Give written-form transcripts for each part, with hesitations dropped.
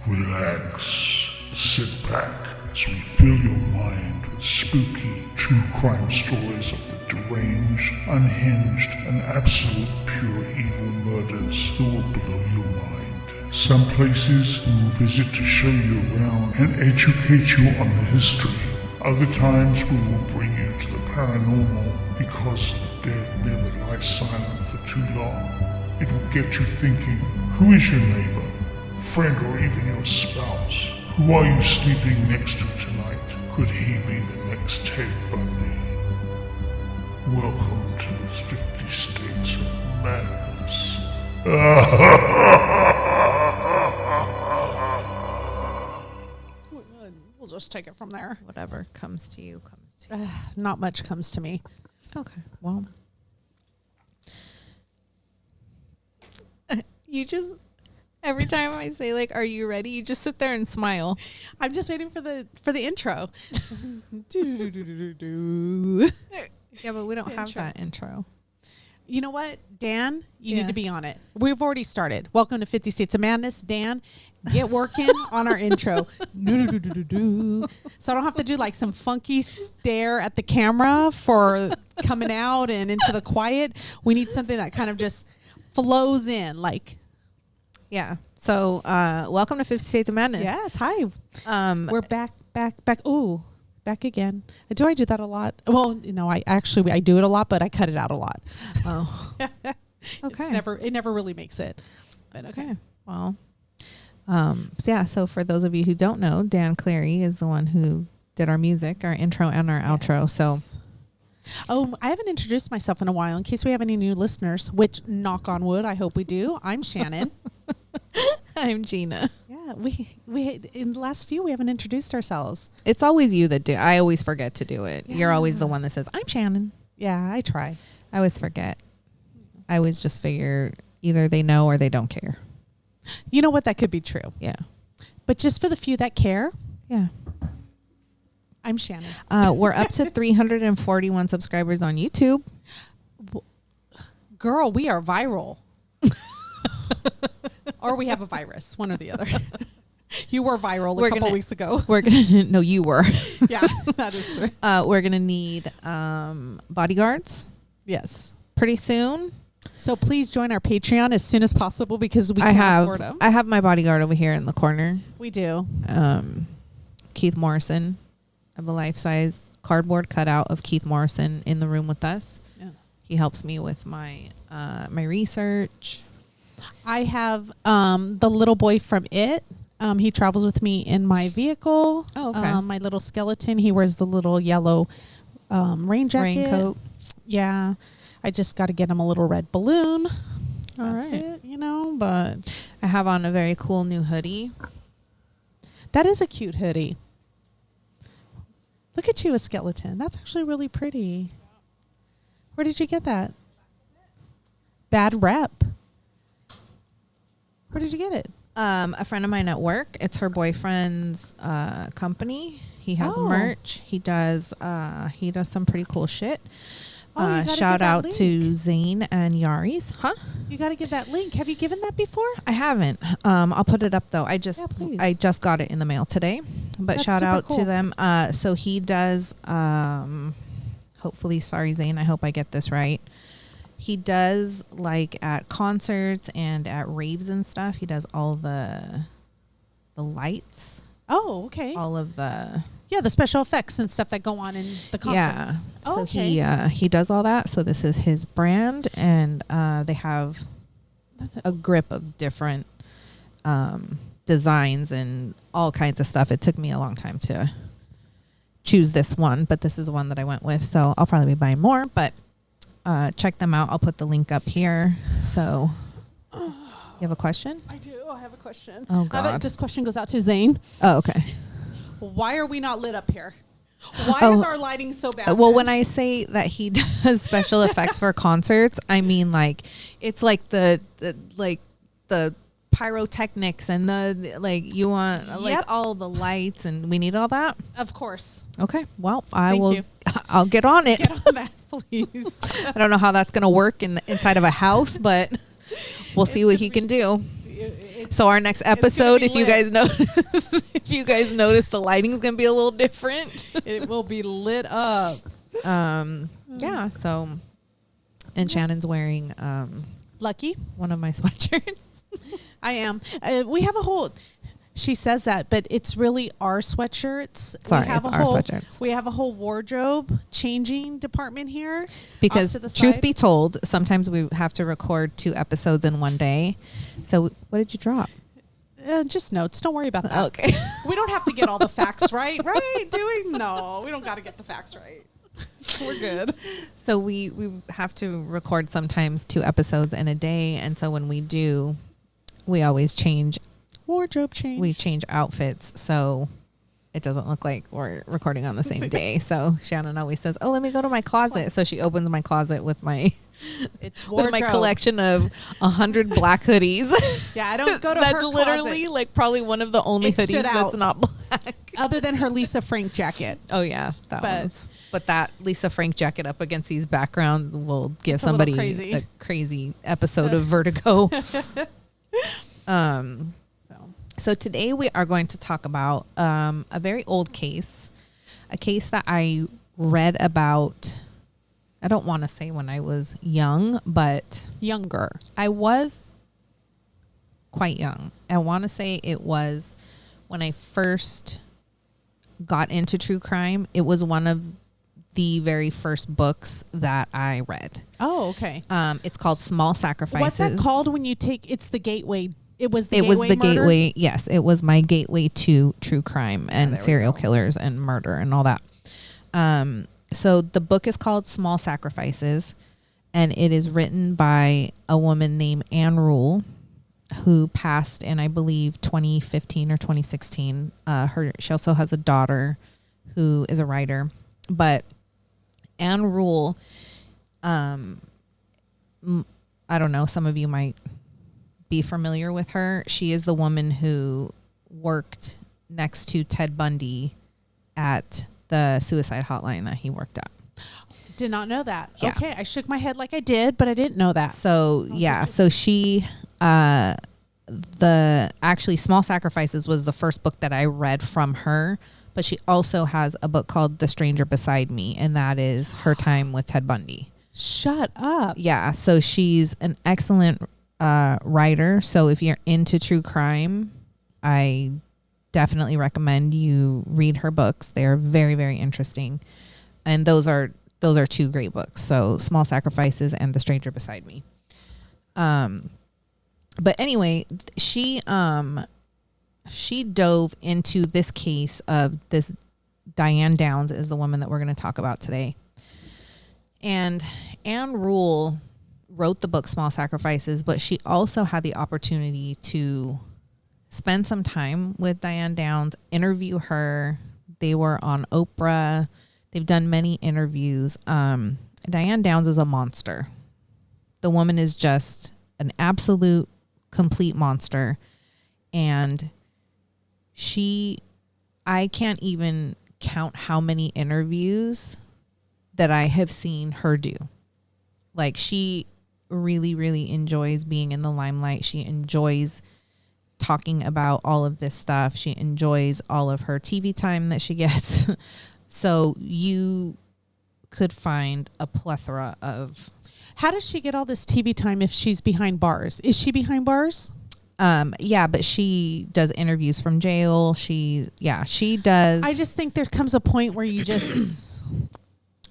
Relax. Sit back as we fill your mind with spooky true crime stories of the deranged, unhinged, and absolute pure evil murders that will blow your mind. Some places we will visit to show you around and educate you on the history. Other times we will bring you to the paranormal because the dead never lie silent for too long. It will get you thinking, who is your neighbor, friend, or even your spouse? Who are you sleeping next to tonight? Could he be the next Ted Bundy? Welcome to the 50 States of Madness. We'll just take it from there. Whatever comes to you, comes to you. Not much comes to me. Okay, well. You just, every time I say, like, are you ready? You just sit there and smile. I'm just waiting for the intro. Yeah, but we don't have that intro. You know what, Dan? You need to be on it. We've already started. Welcome to 50 States of Madness. Dan, get working on our intro. So I don't have to do like some funky stare at the camera for coming out and into the quiet. We need something that kind of just flows in, like. Yeah. So welcome to 50 States of Madness. Yes. Hi. We're back. Ooh. Back again. Do I do that a lot? Well, I do it a lot, but I cut it out a lot. Oh, okay. It never really makes it. But okay. Well, so for those of you who don't know, Dan Clary is the one who did our music, our intro and our outro. So, I haven't introduced myself in a while. In case we have any new listeners, which knock on wood, I hope we do. I'm Shannon. I'm Gina. Yeah, we in the last few we haven't introduced ourselves. It's always you that do. I always forget to do it. Yeah. You're always the one that says, "I'm Shannon." Yeah, I try. I always forget. I always just figure either they know or they don't care. You know what? That could be true. Yeah. But just for the few that care. Yeah. I'm Shannon. We're up to 341 subscribers on YouTube. Girl, we are viral. Or we have a virus, one or the other. You were viral a couple weeks ago. No, you were. Yeah, that is true. We're going to need bodyguards. Yes. Pretty soon. So please join our Patreon as soon as possible because we can't afford them. I have my bodyguard over here in the corner. We do. Keith Morrison. I have a life-size cardboard cutout of Keith Morrison in the room with us. Yeah. He helps me with my my research. I have the little boy from It. He travels with me in my vehicle. Oh, okay. My little skeleton. He wears the little yellow rain jacket. Raincoat. Yeah. I just got to get him a little red balloon. That's it, but I have on a very cool new hoodie. That is a cute hoodie. Look at you, a skeleton. That's actually really pretty. Where did you get that? Bad rep. Where did you get it? A friend of mine at work. It's her boyfriend's company. He has merch. He does some pretty cool shit. Shout out to Zane and Yari's. Huh? You got to give that link. Have you given that before? I haven't. I'll put it up though. I just got it in the mail today. But shout out to them. So he does. Hopefully, sorry Zane. I hope I get this right. He does like at concerts and at raves and stuff. He does all the lights. Oh, okay. All of the special effects and stuff that go on in the concerts. Yeah. So he does all that. So this is his brand, and they have a grip of different designs and all kinds of stuff. It took me a long time to choose this one, but this is the one that I went with. So I'll probably be buying more, but check them out. I'll put the link up here. So you have a question? I do. I have a question. Oh, God. This question goes out to Zane. Oh, okay. Why are we not lit up here? Why is our lighting so bad? Well, when I say that he does special effects for concerts, I mean like it's like the pyrotechnics and you want like all the lights, and we need all that. Of course. Okay. Well, I'll get on it. Get on that, please. I don't know how that's going to work inside of a house, but we'll see what he can do. So our next episode, if you lit. guys notice, the lighting's gonna be a little different. It will be lit up. Yeah. So, and Shannon's wearing Lucky. one of my sweatshirts. I am. We have a whole. She says that, but it's really our sweatshirts. Sorry, it's our sweatshirts. We have a whole wardrobe changing department here. Because truth be told, sometimes we have to record 2 episodes in one day. So what did you drop? Just notes. Don't worry about that. Okay. We don't have to get all the facts right, right? No, we don't got to get the facts right. We're good. So we have to record sometimes 2 episodes in a day. And so when we do, we always change. Wardrobe change. We change outfits. So it doesn't look like we're recording on the same day. So Shannon always says, "Oh, let me go to my closet." So she opens my closet with my with my collection of 100 black hoodies. Yeah, I don't go to that's her literally closet. like probably one of the only hoodies that's not black. Other than her Lisa Frank jacket. Oh yeah, but that Lisa Frank jacket up against these backgrounds will give somebody a crazy episode of vertigo. So today we are going to talk about a very old case, a case that I read about. I don't want to say when I was young, but younger. I was quite young. I want to say it was when I first got into true crime. It was one of the very first books that I read. Oh, okay. It's called Small Sacrifices. What's that called when you take? It's the gateway. It was the gateway. Yes, it was my gateway to true crime and serial killers and murder and all that. So the book is called Small Sacrifices, and it is written by a woman named Anne Rule, who passed in, I believe, 2015 or 2016. She also has a daughter who is a writer, but Anne Rule, I don't know, some of you might be familiar with her. She is the woman who worked next to Ted Bundy at the suicide hotline that he worked at. Did not know that. Yeah. Okay, I shook my head like I did, but I didn't know that. So so she actually Small Sacrifices was the first book that I read from her, but she also has a book called The Stranger Beside Me, and that is her time with Ted Bundy. Shut up. Yeah, so she's an excellent writer. So if you're into true crime, I definitely recommend you read her books. They are very, very interesting, and those are 2 great books. So Small Sacrifices and The Stranger Beside Me. But anyway, she dove into this case of this Diane Downs is the woman that we're going to talk about today. And Anne Rule wrote the book Small Sacrifices, but she also had the opportunity to spend some time with Diane Downs, interview her. They were on Oprah. They've done many interviews. Diane Downs is a monster. The woman is just an absolute, complete monster. And I can't even count how many interviews that I have seen her do. Like, she really, really enjoys being in the limelight. She enjoys talking about all of this stuff. She enjoys all of her TV time that she gets. So you could find a plethora of... How does she get all this TV time if she's behind bars? Is she behind bars? Yeah, but she does interviews from jail. She does. I just think there comes a point where you just...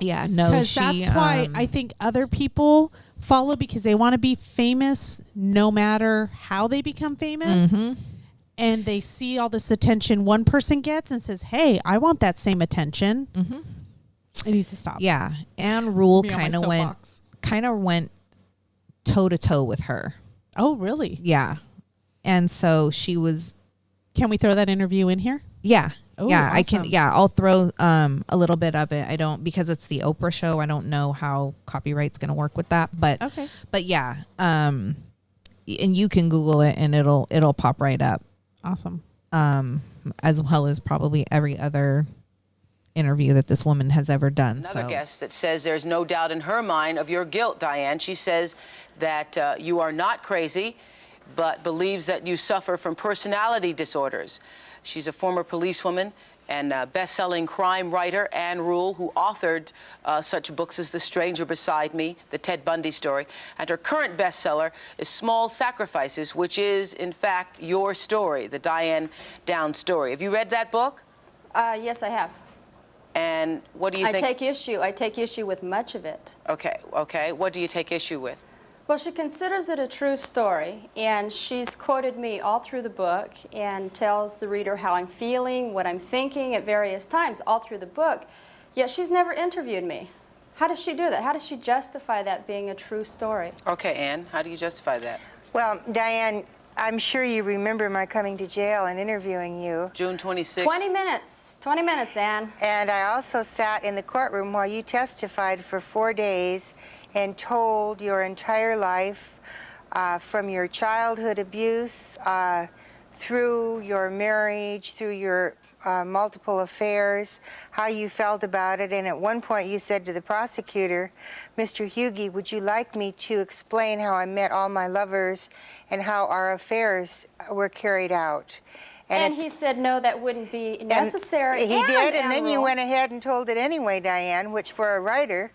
Yeah, no, because that's why I think other people follow, because they want to be famous no matter how they become famous. Mm-hmm. And they see all this attention one person gets and says, hey, I want that same attention. Mm-hmm. It needs to stop. Yeah. Anne Rule kind of went toe to toe with her. Oh, really? Yeah. And so she was... Can we throw that interview in here? Yeah. Oh, yeah, awesome. I can. Yeah, I'll throw a little bit of it. I don't, because it's the Oprah show. I don't know how copyright's going to work with that, but okay. But yeah, and you can Google it and it'll pop right up. Awesome. As well as probably every other interview that this woman has ever done. Another guest that says there's no doubt in her mind of your guilt, Diane. She says that you are not crazy. but believes that you suffer from personality disorders. She's a former policewoman and best-selling crime writer, Ann Rule, who authored such books as The Stranger Beside Me, the Ted Bundy story, and her current bestseller is Small Sacrifices, which is, in fact, your story, the Diane Downs story. Have you read that book? Yes, I have. And what do you think? I take issue with much of it. Okay. What do you take issue with? Well, she considers it a true story, and she's quoted me all through the book and tells the reader how I'm feeling, what I'm thinking at various times, all through the book. Yet she's never interviewed me. How does she do that? How does she justify that being a true story? Okay, Ann, how do you justify that? Well, Diane, I'm sure you remember my coming to jail and interviewing you. June 26th. 20 minutes, Ann. And I also sat in the courtroom while you testified for 4 days and told your entire life, from your childhood abuse, through your marriage, through your multiple affairs, how you felt about it. And at one point you said to the prosecutor, Mr. Hughey, would you like me to explain how I met all my lovers and how our affairs were carried out? And he said, no, that wouldn't be necessary. He did, and then you went ahead and told it anyway, Diane, which for a writer,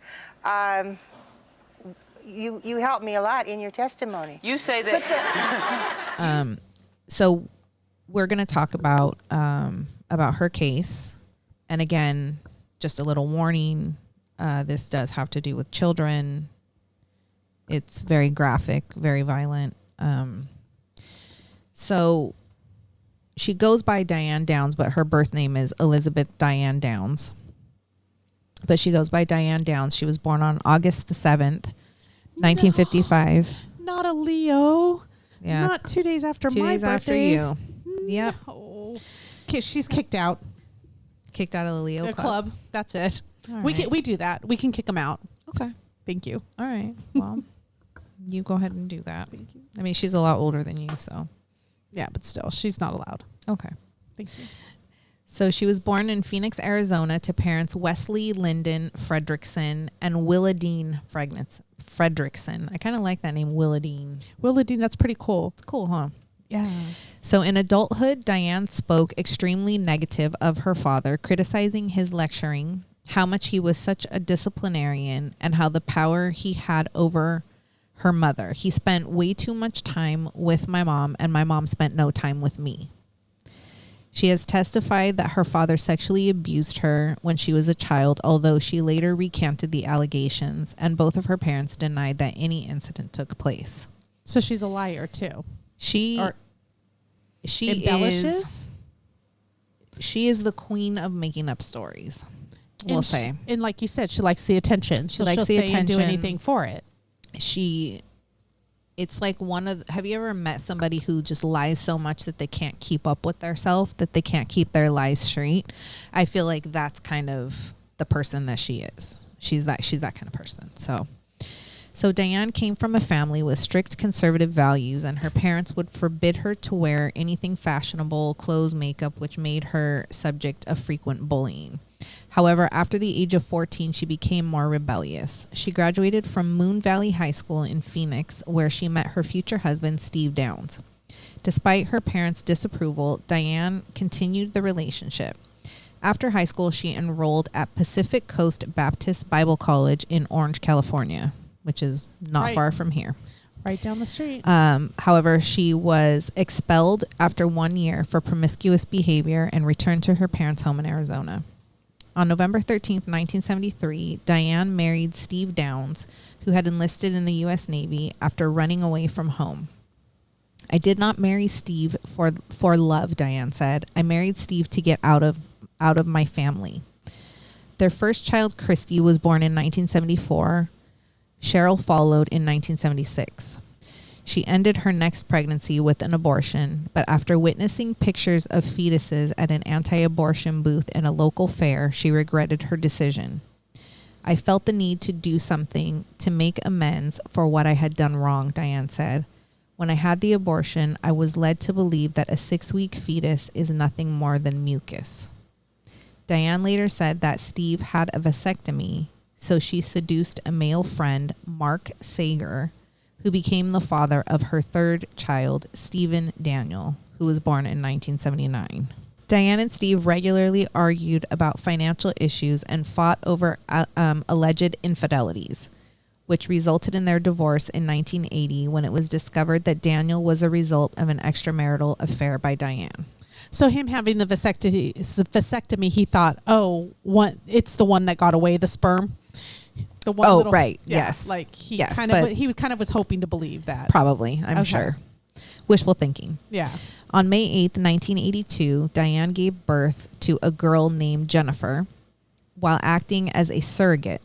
you helped me a lot in your testimony. You say that. So we're going to talk about her case. And again, just a little warning, this does have to do with children. It's very graphic, very violent. So she goes by Diane Downs, but her birth name is Elizabeth Diane Downs. But she goes by Diane Downs. She was born on August the 7th, 1955. Not a Leo. Yeah. Not 2 days after 2 my days birthday. after you. Yep. No. She's kicked out. Kicked out of the Leo The club. That's it. All We right. we do that. We can kick them out. Okay. Thank you. All right. Well, you go ahead and do that. Thank you. I mean, she's a lot older than you, so. Yeah, but still, she's not allowed. Okay. Thank you. So she was born in Phoenix, Arizona to parents Wesley Lyndon Fredrickson and Willadine Fredrickson. I kind of like that name, Willadine. Willadine, that's pretty cool. It's cool, huh? Yeah. So in adulthood, Diane spoke extremely negative of her father, criticizing his lecturing, how much he was such a disciplinarian, and how the power he had over her mother. He spent way too much time with my mom, and my mom spent no time with me. She has testified that her father sexually abused her when she was a child, although she later recanted the allegations, and both of her parents denied that any incident took place. So she's a liar too. She embellishes. She is the queen of making up stories. We'll say. And like you said, she likes the attention. She likes the say and do attention. anything for it. It's like have you ever met somebody who just lies so much that they can't keep up with themselves, that they can't keep their lies straight? I feel like that's kind of the person that she is. She's that kind of person. So Diane came from a family with strict conservative values, and her parents would forbid her to wear anything fashionable, clothes, makeup, which made her subject of frequent bullying. However, after the age of 14, she became more rebellious. She graduated from Moon Valley High School in Phoenix, where she met her future husband, Steve Downs. Despite her parents' disapproval, Diane continued the relationship. After high school, she enrolled at Pacific Coast Baptist Bible College in Orange, California, which is not far from here. Right down the street. However, she was expelled after 1 year for promiscuous behavior and returned to her parents' home in Arizona. On November 13th, 1973, Diane married Steve Downs, who had enlisted in the U.S. Navy after running away from home. I did not marry Steve for love, Diane said. I married Steve to get out of my family. Their first child, Christy, was born in 1974. Cheryl followed in 1976. She ended her next pregnancy with an abortion, but after witnessing pictures of fetuses at an anti-abortion booth in a local fair, she regretted her decision. I felt the need to do something to make amends for what I had done wrong, Diane said. When I had the abortion, I was led to believe that a 6-week fetus is nothing more than mucus. Diane later said that Steve had a vasectomy, so she seduced a male friend, Mark Sager, who became the father of her third child, Stephen Daniel, who was born in 1979. Diane and Steve regularly argued about financial issues and fought over alleged infidelities, which resulted in their divorce in 1980 when it was discovered that Daniel was a result of an extramarital affair by Diane. So him having the vasectomy, he thought, it's the one that got away, the sperm. The one right. Yeah, yes. Like he kind of was hoping to believe that. Probably, I'm sure. Wishful thinking. Yeah. On May 8th, 1982, Diane gave birth to a girl named Jennifer while acting as a surrogate,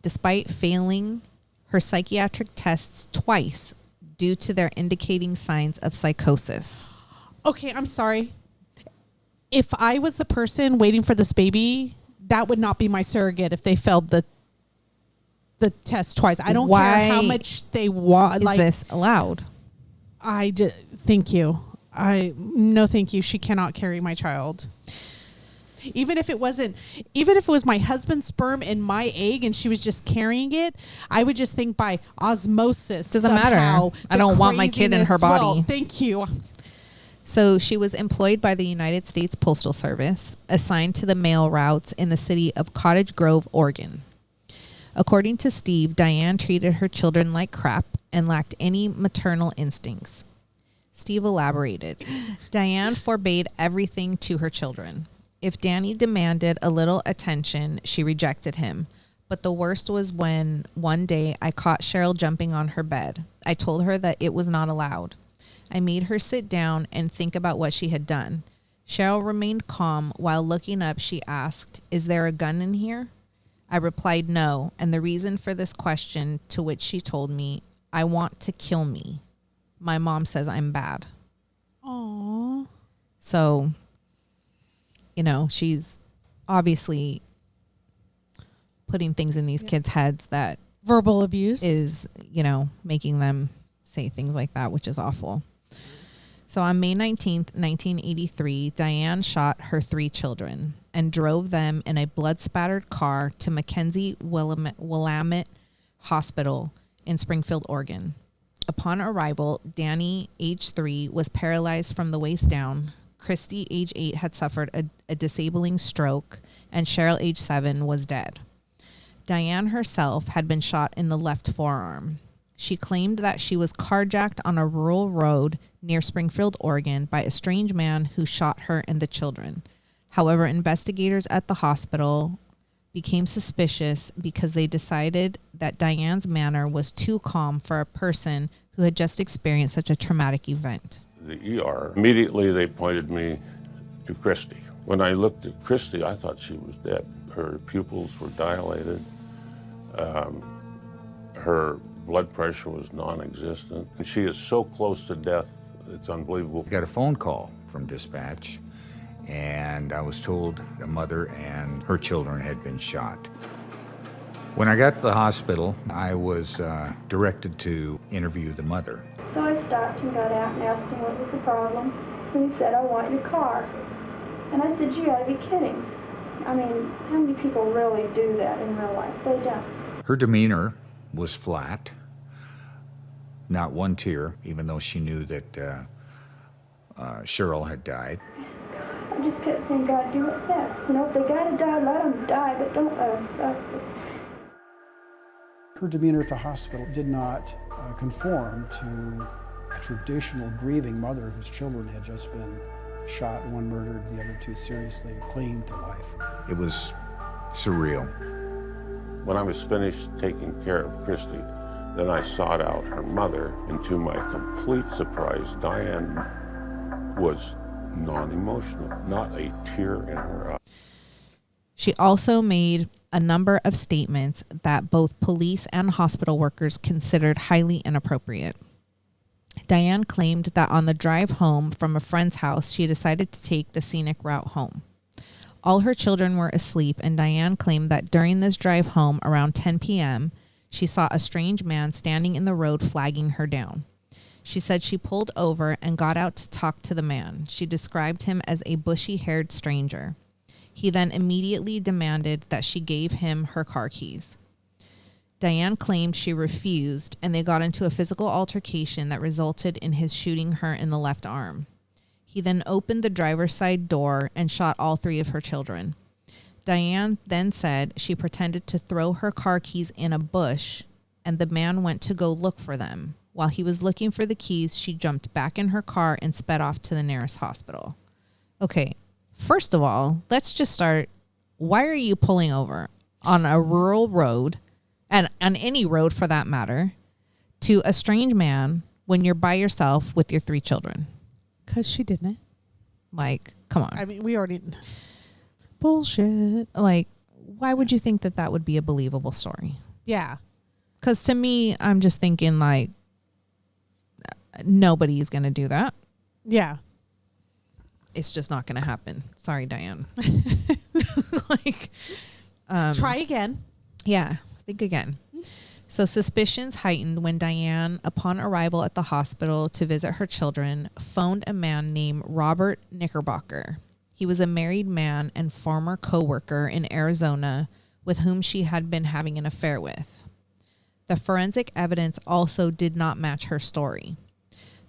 despite failing her psychiatric tests twice due to their indicating signs of psychosis. Okay, I'm sorry. If I was the person waiting for this baby, that would not be my surrogate if they failed the test twice. I don't care how much they want. Is this allowed? Thank you. No, thank you. She cannot carry my child. Even if it was my husband's sperm in my egg and she was just carrying it, I would just think by osmosis. Doesn't matter. I don't want my kid in her body. Well, thank you. So she was employed by the United States Postal Service, assigned to the mail routes in the city of Cottage Grove, Oregon. According to Steve, Diane treated her children like crap and lacked any maternal instincts. Steve elaborated. Diane forbade everything to her children. If Danny demanded a little attention, she rejected him. But the worst was when one day I caught Cheryl jumping on her bed. I told her that it was not allowed. I made her sit down and think about what she had done. Cheryl remained calm. While looking up, she asked, "Is there a gun in here?" I replied no, and the reason for this question, to which she told me, "I want to kill me. My mom says I'm bad." Aww. So, she's obviously putting things in these kids' heads that verbal abuse is, making them say things like that, which is awful. So on May 19th, 1983, Diane shot her 3 children and drove them in a blood-spattered car to Mackenzie Willamette Hospital in Springfield, Oregon. Upon arrival, Danny, age 3, was paralyzed from the waist down. Christy, age 8, had suffered a disabling stroke, and Cheryl, age 7, was dead. Diane herself had been shot in the left forearm. She claimed that she was carjacked on a rural road near Springfield, Oregon, by a strange man who shot her and the children. However, investigators at the hospital became suspicious because they decided that Diane's manner was too calm for a person who had just experienced such a traumatic event. The ER, immediately they pointed me to Christy. When I looked at Christy, I thought she was dead. Her pupils were dilated. Her blood pressure was non-existent. And she is so close to death, it's unbelievable. I got a phone call from dispatch, and I was told a mother and her children had been shot. When I got to the hospital, I was directed to interview the mother. So I stopped and got out and asked him what was the problem. And he said, "I want your car." And I said, "You gotta be kidding. I mean, how many people really do that in real life? They don't." Her demeanor was flat, not one tear, even though she knew that Cheryl had died. I just kept saying, "God, do what's best. If they gotta die, let them die, but don't let them suffer." Her demeanor at the hospital did not conform to a traditional grieving mother whose children had just been shot, one murdered, the other 2 seriously clinging to life. It was surreal. When I was finished taking care of Christy, then I sought out her mother, and to my complete surprise, Diane was non-emotional, not a tear in her eye. She also made a number of statements that both police and hospital workers considered highly inappropriate. Diane claimed that on the drive home from a friend's house, she decided to take the scenic route home. All her children were asleep, and Diane claimed that during this drive home around 10 p.m., she saw a strange man standing in the road flagging her down. She said she pulled over and got out to talk to the man. She described him as a bushy-haired stranger. He then immediately demanded that she gave him her car keys. Diane claimed she refused, and they got into a physical altercation that resulted in his shooting her in the left arm. He then opened the driver's side door and shot all 3 of her children. Diane then said she pretended to throw her car keys in a bush, and the man went to go look for them. While he was looking for the keys, she jumped back in her car and sped off to the nearest hospital. Okay, first of all, let's just start. Why are you pulling over on a rural road, and on any road for that matter, to a strange man when you're by yourself with your 3 children? Because she didn't. Like, come on. I mean, we already... Bullshit. Like, why would you think that that would be a believable story? Yeah. Because to me, I'm just thinking, like, nobody's going to do that. Yeah. It's just not going to happen. Sorry, Diane. Like, try again. Yeah, think again. So suspicions heightened when Diane, upon arrival at the hospital to visit her children, phoned a man named Robert Knickerbocker. He was a married man and former co-worker in Arizona with whom she had been having an affair with. The forensic evidence also did not match her story.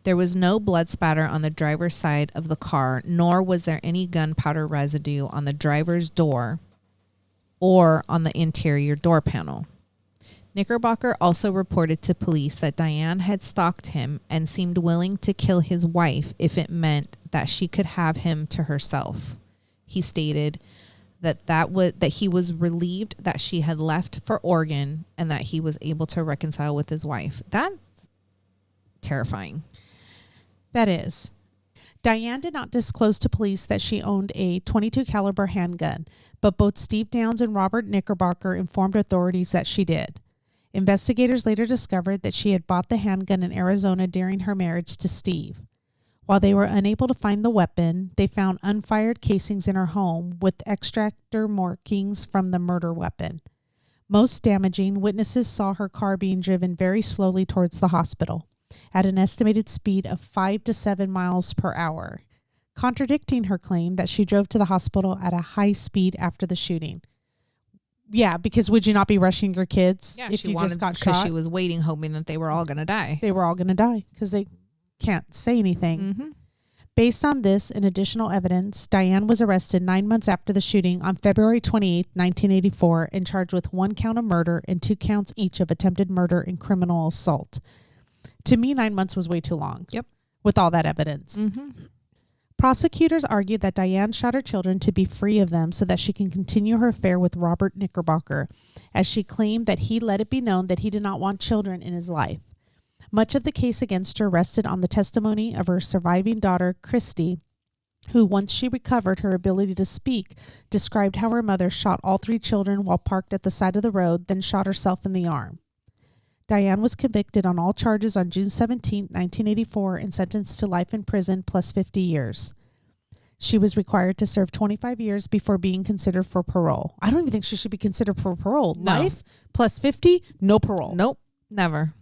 There was no blood spatter on the driver's side of the car, nor was there any gunpowder residue on the driver's door or on the interior door panel. Knickerbocker also reported to police that Diane had stalked him and seemed willing to kill his wife if it meant that she could have him to herself. He stated that he was relieved that she had left for Oregon and that he was able to reconcile with his wife. That's terrifying. That is. Diane did not disclose to police that she owned a .22 caliber handgun, but both Steve Downs and Robert Knickerbocker informed authorities that she did. Investigators later discovered that she had bought the handgun in Arizona during her marriage to Steve. While they were unable to find the weapon, they found unfired casings in her home with extractor markings from the murder weapon. Most damaging, witnesses saw her car being driven very slowly towards the hospital at an estimated speed of 5 to 7 miles per hour, contradicting her claim that she drove to the hospital at a high speed after the shooting. Yeah, because would you not be rushing your kids if you just got shot? Because she was waiting, hoping that they were all going to die. They were all going to die because they can't say anything. Mm-hmm. Based on this and additional evidence, Diane was arrested 9 months after the shooting on February 28, 1984, and charged with 1 count of murder and 2 counts each of attempted murder and criminal assault. To me, 9 months was way too long. Yep. With all that evidence. Mm-hmm. Prosecutors argued that Diane shot her children to be free of them so that she can continue her affair with Robert Knickerbocker, as she claimed that he let it be known that he did not want children in his life. Much of the case against her rested on the testimony of her surviving daughter, Christy, who, once she recovered her ability to speak, described how her mother shot all 3 children while parked at the side of the road, then shot herself in the arm. Diane was convicted on all charges on June 17, 1984, and sentenced to life in prison plus 50 years. She was required to serve 25 years before being considered for parole. I don't even think she should be considered for parole. No. Life plus 50, no parole. Nope, never.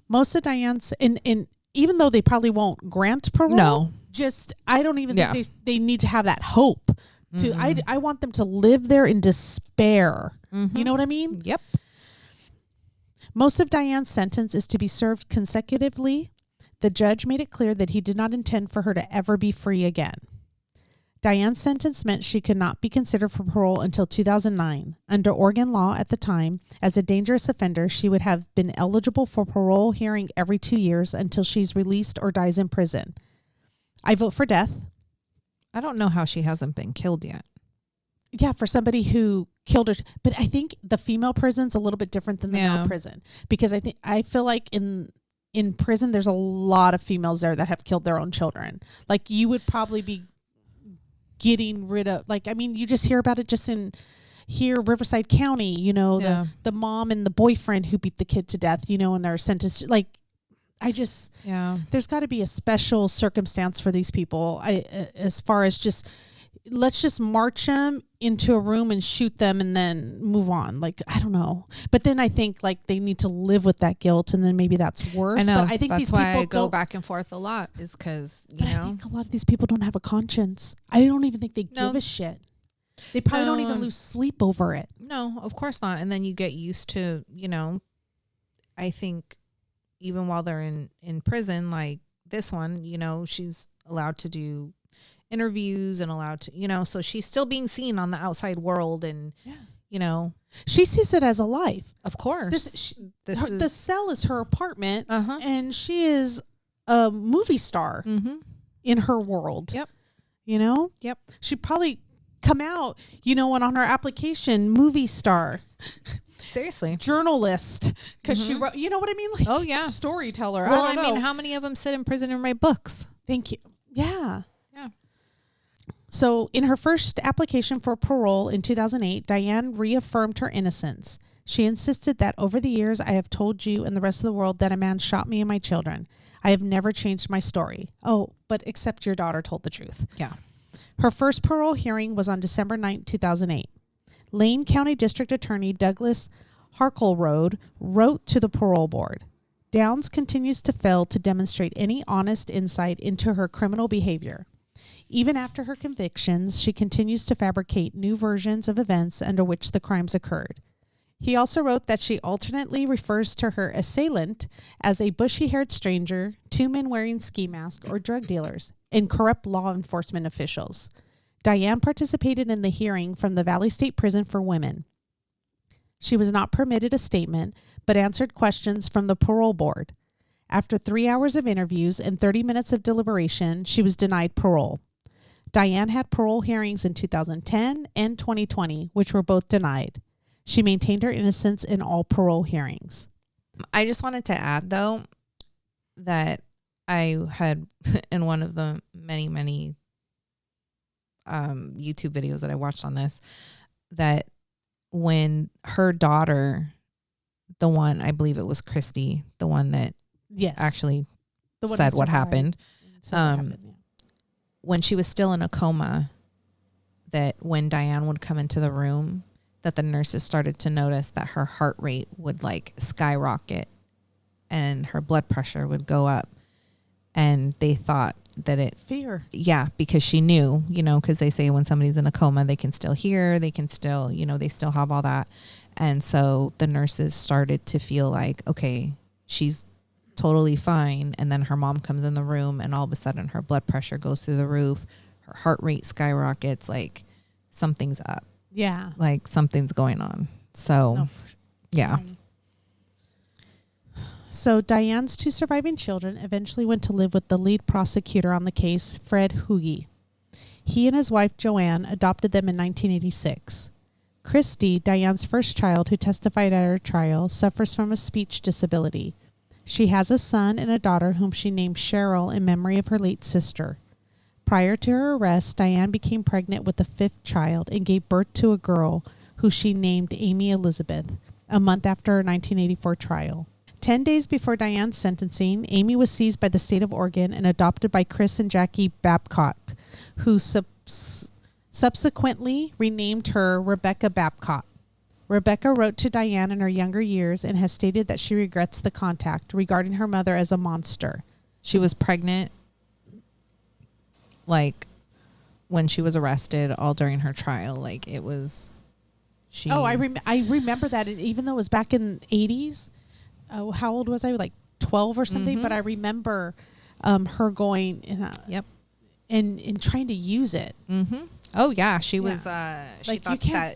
Most of Diane's, and even though they probably won't grant parole, No. just I don't even think they need to have that hope. I want them to live there in despair. Mm-hmm. You know what I mean? Yep. Most of Diane's sentence is to be served consecutively. The judge made it clear that he did not intend for her to ever be free again. Diane's sentence meant she could not be considered for parole until 2009. Under Oregon law at the time, as a dangerous offender, she would have been eligible for parole hearing every 2 years until she's released or dies in prison. I vote for death. I don't know how she hasn't been killed yet. Yeah, for somebody who killed her. But I think the female prison's a little bit different than the male prison, because I feel like in prison there's a lot of females there that have killed their own children. Like, you would probably be getting rid of, like, I mean, you just hear about it just in here, Riverside County, you know, the mom and the boyfriend who beat the kid to death, you know, and they're sentenced. Like, there's got to be a special circumstance for these people. As far as just, let's just march them into a room and shoot them and then move on. Like, I don't know. But then I think, like, they need to live with that guilt, and then maybe that's worse. I know. But I think that's these why people I go back and forth a lot, is because, I think a lot of these people don't have a conscience. I don't even think they give a shit. They probably don't even lose sleep over it. No, of course not. And then you get used to, you know, I think even while they're in prison, like this one, you know, she's allowed to do interviews and allowed to, you know, so she's still being seen on the outside world, and you know, she sees it as a life. Of course, the cell is her apartment, and she is a movie star in her world. Yep. You know. Yep. She probably come out, you know, and on her application, movie star. Seriously, journalist, because she wrote. You know what I mean? Like, oh yeah, storyteller. Well, I mean, how many of them sit in prison and write books? Thank you. Yeah. So in her first application for parole in 2008, Diane reaffirmed her innocence. She insisted that over the years, I have told you and the rest of the world that a man shot me and my children. I have never changed my story. Oh, but except your daughter told the truth. Yeah. Her first parole hearing was on December 9, 2008. Lane County District Attorney Douglas Harkleroad wrote to the parole board. Downs continues to fail to demonstrate any honest insight into her criminal behavior. Even after her convictions, she continues to fabricate new versions of events under which the crimes occurred. He also wrote that she alternately refers to her assailant as a bushy-haired stranger, two men wearing ski masks, or drug dealers, and corrupt law enforcement officials. Diane participated in the hearing from the Valley State Prison for Women. She was not permitted a statement, but answered questions from the parole board. After 3 hours of interviews and 30 minutes of deliberation, she was denied parole. Diane had parole hearings in 2010 and 2020, which were both denied. She maintained her innocence in all parole hearings. I just wanted to add, though, that I had in one of the many YouTube videos that I watched on this, that when her daughter, the one, I believe it was Christy, the one that actually said what happened, when she was still in a coma, that when Diane would come into the room, that the nurses started to notice that her heart rate would like skyrocket and her blood pressure would go up. And they thought that fear. Yeah, because she knew, you know, because they say when somebody's in a coma, they can still hear, they can still, you know, they still have all that. And so the nurses started to feel like, okay, she's totally fine. And then her mom comes in the room and all of a sudden her blood pressure goes through the roof. Her heart rate skyrockets, like something's up. Yeah. Like something's going on. So, yeah. So Diane's two surviving children eventually went to live with the lead prosecutor on the case, Fred Hugi. He and his wife, Joanne, adopted them in 1986. Christy, Diane's first child who testified at her trial, suffers from a speech disability. She has a son and a daughter whom she named Cheryl in memory of her late sister. Prior to her arrest, Diane became pregnant with the fifth child and gave birth to a girl who she named Amy Elizabeth, a month after her 1984 trial. 10 days before Diane's sentencing, Amy was seized by the state of Oregon and adopted by Chris and Jackie Babcock, who subsequently renamed her Rebecca Babcock. Rebecca wrote to Diane in her younger years and has stated that she regrets the contact, regarding her mother as a monster. She was pregnant, like, when she was arrested, all during her trial. Like, it was... I remember that, even though it was back in the 80s. How old was I? Like 12 or something. But I remember her going and trying to use it. Oh yeah, she was.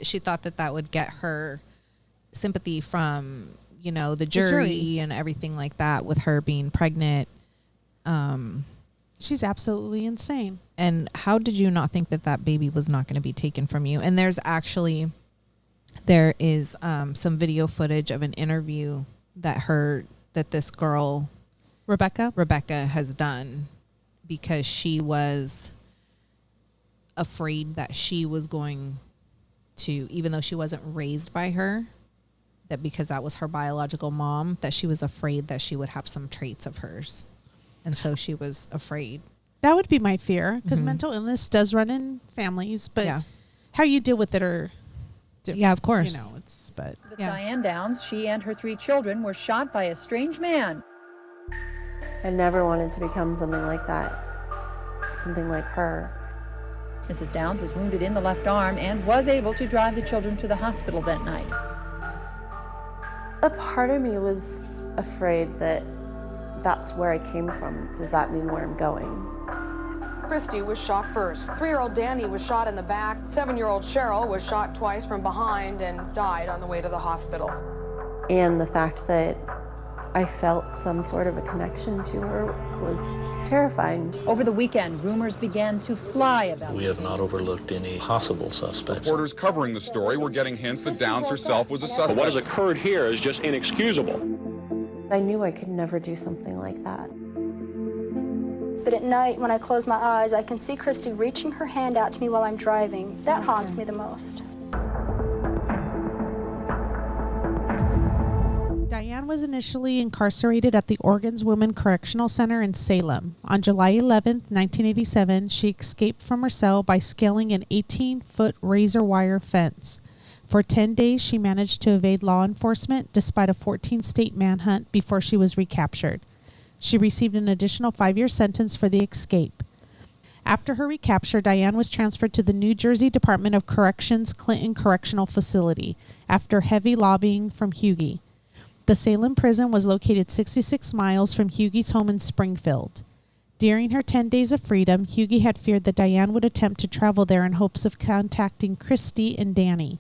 She thought that would get her sympathy from the jury and everything like that. With her being pregnant, she's absolutely insane. And how did you not think that baby was not going to be taken from you? And there is some video footage of an interview that this girl Rebecca has done, because she was afraid that she was going to, even though she wasn't raised by her, that because that was her biological mom, that she was afraid that she would have some traits of hers. And so she was afraid. That would be my fear, because mental illness does run in families, but how you deal with it are different. Yeah, of course. With Diane Downs, she and her 3 children were shot by a strange man. I never wanted to become something like that, something like her. Mrs. Downs was wounded in the left arm and was able to drive the children to the hospital that night. A part of me was afraid that that's where I came from. Does that mean where I'm going? Christy was shot first. 3-year-old Danny was shot in the back. 7-year-old Cheryl was shot twice from behind and died on the way to the hospital. And the fact that I felt some sort of a connection to her was terrifying. Over the weekend, rumors began to fly about We have not overlooked any possible suspects. Reporters covering the story were getting hints that Downs herself was a suspect. But what has occurred here is just inexcusable. I knew I could never do something like that. But at night, when I close my eyes, I can see Christy reaching her hand out to me while I'm driving. That haunts me the most. Diane was initially incarcerated at the Oregon's Women Correctional Center in Salem. On July 11, 1987, she escaped from her cell by scaling an 18-foot razor wire fence. For 10 days, she managed to evade law enforcement despite a 14-state manhunt before she was recaptured. She received an additional 5-year sentence for the escape. After her recapture, Diane was transferred to the New Jersey Department of Corrections Clinton Correctional Facility after heavy lobbying from Hughie. The Salem prison was located 66 miles from Hughie's home in Springfield. During her 10 days of freedom, Hughie had feared that Diane would attempt to travel there in hopes of contacting Christy and Danny.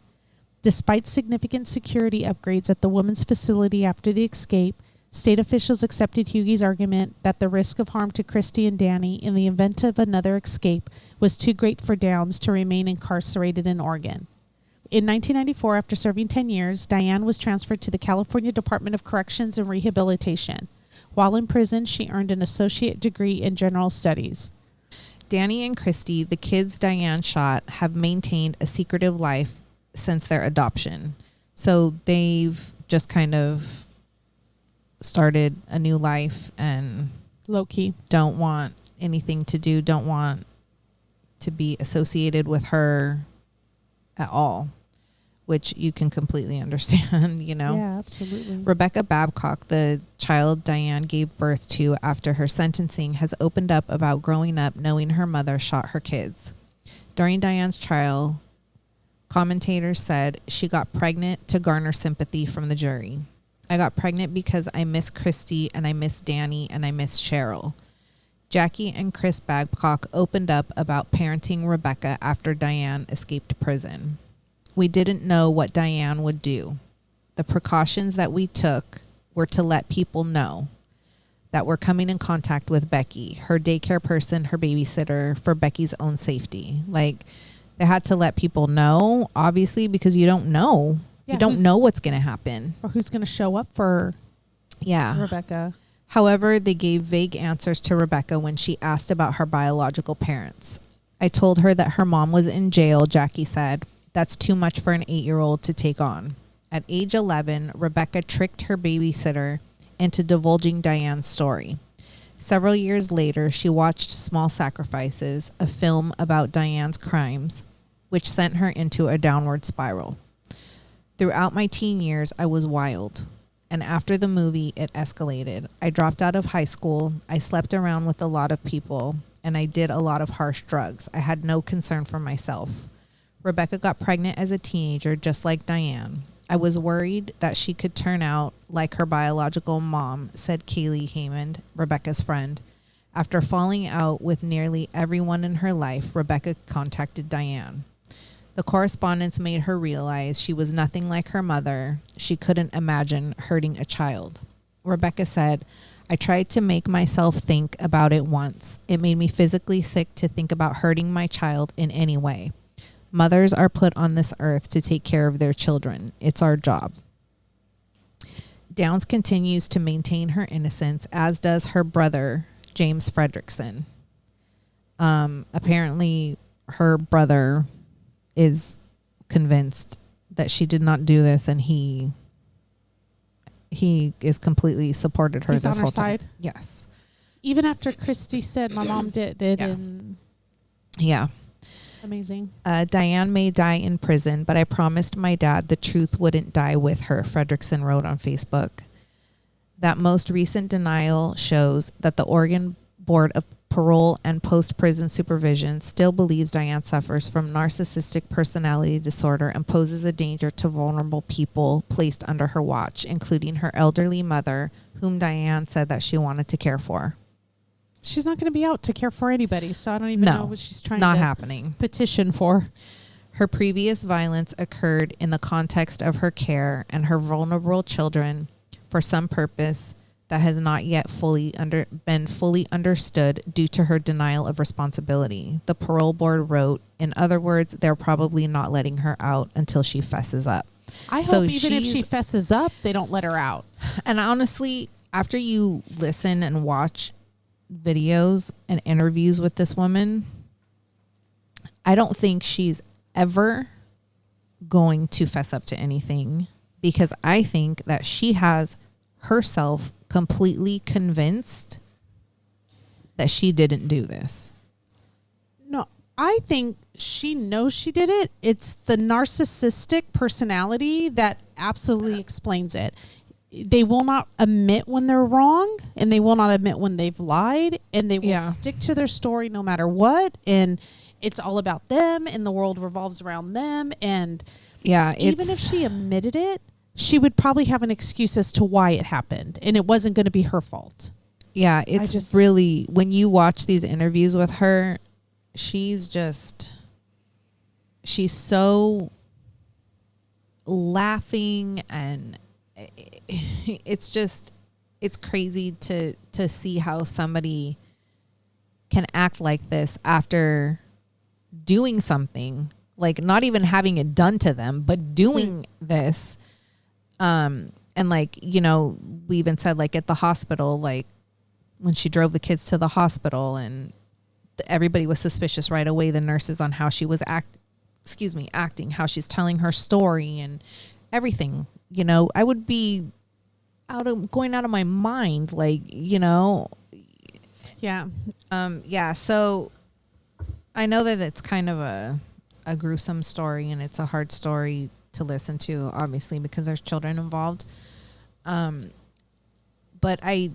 Despite significant security upgrades at the women's facility after the escape, state officials accepted Hughie's argument that the risk of harm to Christy and Danny in the event of another escape was too great for Downs to remain incarcerated in Oregon. In 1994, after serving 10 years, Diane was transferred to the California Department of Corrections and Rehabilitation. While in prison, she earned an associate degree in general studies. Danny and Christy, the kids Diane shot, have maintained a secretive life since their adoption. So they've just kind of started a new life and low-key don't want anything to do, don't want to be associated with her at all, which you can completely understand, you know? Yeah, absolutely. Rebecca Babcock, the child Diane gave birth to after her sentencing, has opened up about growing up knowing her mother shot her kids. During Diane's trial, commentators said she got pregnant to garner sympathy from the jury. I got pregnant because I miss Christy and I miss Danny and I miss Cheryl. Jackie and Chris Babcock opened up about parenting Rebecca after Diane escaped prison. We didn't know what Diane would do. The precautions that we took were to let people know that we're coming in contact with Becky, her daycare person, her babysitter, for Becky's own safety. Like, they had to let people know, obviously, because you don't know. Yeah, you don't know what's going to happen. Or who's going to show up for Rebecca. However, they gave vague answers to Rebecca when she asked about her biological parents. I told her that her mom was in jail, Jackie said. That's too much for an 8-year-old to take on. At age 11, Rebecca tricked her babysitter into divulging Diane's story. Several years later, she watched Small Sacrifices, a film about Diane's crimes, which sent her into a downward spiral. Throughout my teen years, I was wild. And after the movie, it escalated. I dropped out of high school. I slept around with a lot of people, and I did a lot of harsh drugs. I had no concern for myself. Rebecca got pregnant as a teenager, just like Diane. I was worried that she could turn out like her biological mom, said Kaylee Haymond, Rebecca's friend. After falling out with nearly everyone in her life, Rebecca contacted Diane. The correspondence made her realize she was nothing like her mother. She couldn't imagine hurting a child. Rebecca said, I tried to make myself think about it once. It made me physically sick to think about hurting my child in any way. Mothers are put on this earth to take care of their children. It's our job. Downs continues to maintain her innocence, as does her brother, James Fredrickson. Apparently, her brother is convinced that she did not do this, and he is completely supported her. He's this on her whole time. side? Yes. Even after Christy said my mom did it, and yeah. Amazing. Diane may die in prison, but I promised my dad the truth wouldn't die with her, Fredrickson wrote on Facebook. That most recent denial shows that the Oregon Board of parole and post-prison supervision, still believes Diane suffers from narcissistic personality disorder and poses a danger to vulnerable people placed under her watch, including her elderly mother, whom Diane said that she wanted to care for. She's not going to be out to care for anybody, so I don't even know what she's trying to petition for. Her previous violence occurred in the context of her care and her vulnerable children for some purpose that has not yet been fully understood due to her denial of responsibility. The parole board wrote, in other words, they're probably not letting her out until she fesses up. I hope even if she fesses up, they don't let her out. And honestly, after you listen and watch videos and interviews with this woman, I don't think she's ever going to fess up to anything, because I think that she has herself completely convinced that she didn't do this. No, I think she knows she did it. It's the narcissistic personality that absolutely explains it. They will not admit when they're wrong, and they will not admit when they've lied, and they will stick to their story no matter what. And it's all about them, and the world revolves around them. And even if she admitted it, she would probably have an excuse as to why it happened, and it wasn't going to be her fault. Yeah, it's really, when you watch these interviews with her, she's so laughing, and it's crazy to see how somebody can act like this after doing something, like not even having it done to them, but doing this. And like, you know, we even said, like, at the hospital, like when she drove the kids to the hospital, and everybody was suspicious right away, the nurses, on how she was acting, how she's telling her story and everything. You know, I would be going out of my mind, like, you know. Yeah. So I know that it's kind of a gruesome story, and it's a hard story to listen to, obviously, because there's children involved. But I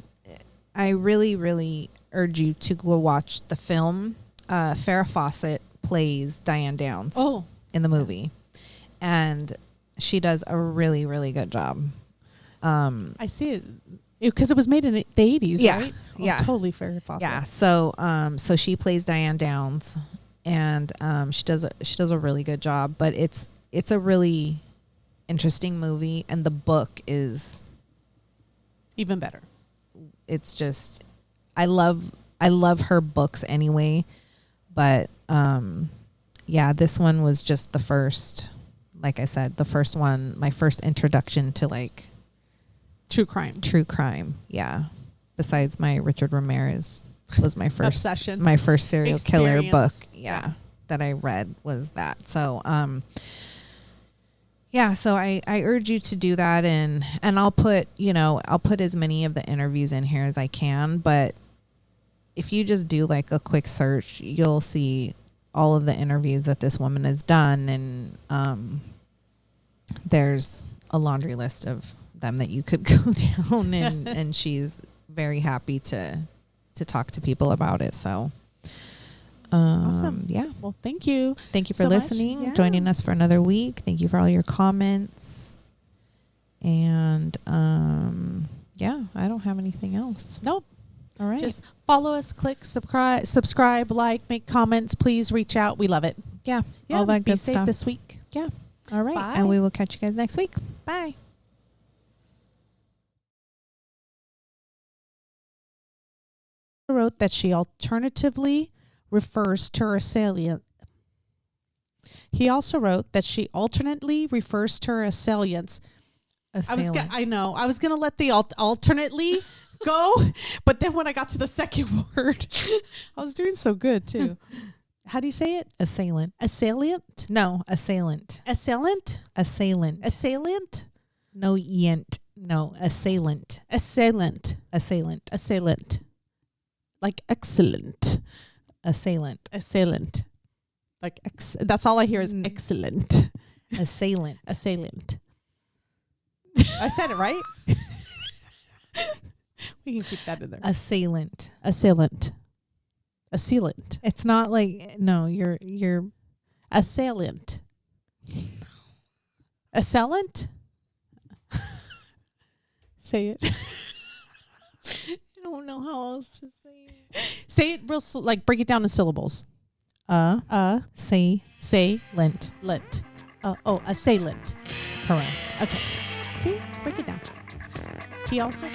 really, really urge you to go watch the film. Farrah Fawcett plays Diane Downs in the movie, and she does a really, really good job. I see it because it was made in the 80s, right? Yeah, totally Farrah Fawcett. Yeah, so she plays Diane Downs, and she does a really good job. But it's a really interesting movie, and the book is even better. It's just, I love her books anyway, but this one was just the first, like I said, the first one, my first introduction to like true crime. Yeah, besides my Richard Ramirez was my first obsession, my first serial killer book. Yeah, that I read was that. So so I urge you to do that, and I'll put as many of the interviews in here as I can, but if you just do like a quick search, you'll see all of the interviews that this woman has done, and there's a laundry list of them that you could go down, and she's very happy to talk to people about it. So awesome. Yeah. Well, thank you. Thank you for so listening, joining us for another week. Thank you for all your comments. And I don't have anything else. Nope. All right. Just follow us, click subscribe, like, make comments. Please reach out. We love it. Yeah. All that good stuff. Be safe this week. Yeah. All right. Bye. And we will catch you guys next week. Bye. Wrote that she alternatively refers to her assailant. He also wrote that she alternately refers to her assailants. I know. I was going to let the alternately go, but then when I got to the second word, I was doing so good too. How do you say it? Assailant. Assailant? No, assailant. Assailant? Assailant. Assailant? No, yent. No, assailant. Assailant. Assailant. Assailant. Like excellent. Assailant. Assailant. Like that's all I hear is excellent. Assailant. Assailant. I said it right. We can keep that in there. Assailant. Assailant. Assailant. It's not like, no, you're assailant. Assailant? Say it. I don't know how else to say it. Say it real like break it down in syllables. Say lint. Assailant. Correct. Okay. See? Break it down. He also